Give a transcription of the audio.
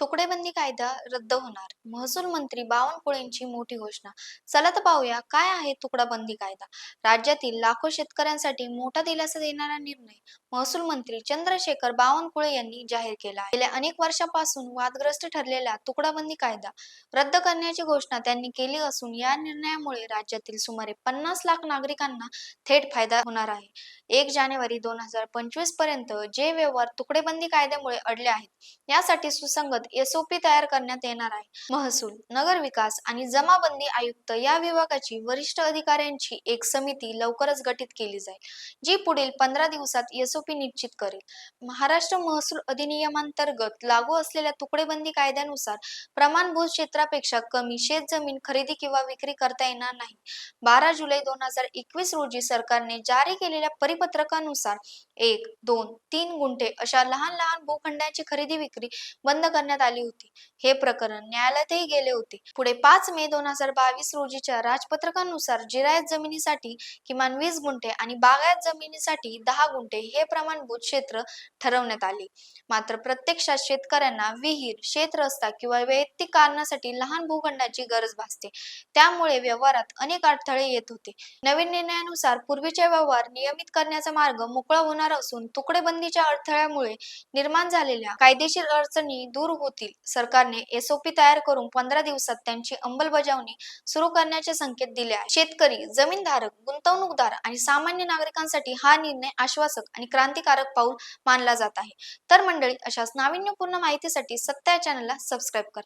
तुकडेबंदी कायदा रद्द होणार. महसूल मंत्री बावनकुळेंची मोठी घोषणा. चला तर पाहूया काय आहे तुकडाबंदी कायदा. राज्यातील लाखो शेतकऱ्यांसाठी मोठा दिलासा देणारा निर्णय महसूल मंत्री चंद्रशेखर बावनकुळे यांनी जाहीर केला आहे. गेल्या अनेक वर्षापासून वादग्रस्त ठरलेला तुकडाबंदी कायदा रद्द करण्याची घोषणा त्यांनी केली असून या निर्णयामुळे राज्यातील सुमारे 50 लाख नागरिकांना थेट फायदा होणार आहे. 1 जानेवारी 2025 पर्यंत जे व्यवहार तुकडेबंदी कायद्यामुळे अडले आहेत, यासाठी सुसंगत एसओपी तयार करण्यात येणार आहे. महसूल, नगरविकास आणि जमाबंदी आयुक्त या विभागाची वरिष्ठ अधिकाऱ्यांची एक समिती लवकरच गठीत केली जाईल, जी पुढील 15 दिवसात एसओपी निश्चित करेल. महाराष्ट्र महसूल अधिनियमांतर्गत लागू असलेल्या तुकडेबंदी कायद्यानुसार प्रमाणभूत क्षेत्रापेक्षा कमी शेतजमीन खरेदी किंवा विक्री करता येणार नाही. 12 जुलै 2021 रोजी सरकारने जारी केलेल्या परिपत्रकानुसार 1, 2, 3 गुंठे अशा लहान लहान भूखंडांची खरेदी विक्री बंद करण्यात आली होती. हे प्रकरण न्यायालयातही गेले होते. पुढे 5 मे 2022 रोजीच्या राजपत्रकानुसार जिरायत जमिनीसाठी किमान 20 गुंठे आणि बागायत जमिनीसाठी 10 गुंठे हे प्रमाणभूत क्षेत्र ठरवण्यात आले. मात्र प्रत्यक्षात शेतकऱ्यांना विहीर, शेतरस्ता किंवा वैयक्तिक कारणासाठी लहान भूखंडाची गरज भासते. त्यामुळे व्यवहारात अनेक अडथळे येत होते. नवीन निर्णयानुसार पूर्वीचे व्यवहार नियमित करण्याचा मार्ग मोकळा होणार असून तुकडेबंदीच्या अडथळ्यामुळे निर्माण झालेल्या कायदेशीर अडचणी दूर होतील. सरकारने एसओपी तयार करून 15 दिवसात त्यांची अंमलबजावणी सुरू करण्याचे संकेत दिले आहेत. शेतकरी, जमीनधारक, गुंतवणूकदार आणि सामान्य नागरिकांसाठी हा निर्णय आश्वासक आणि क्रांतिकारक पाऊल मानला जात आहे. तर मंडळी, अशाच नाविन्यपूर्ण माहितीसाठी सत्य या चॅनलला सबस्क्राईब करा.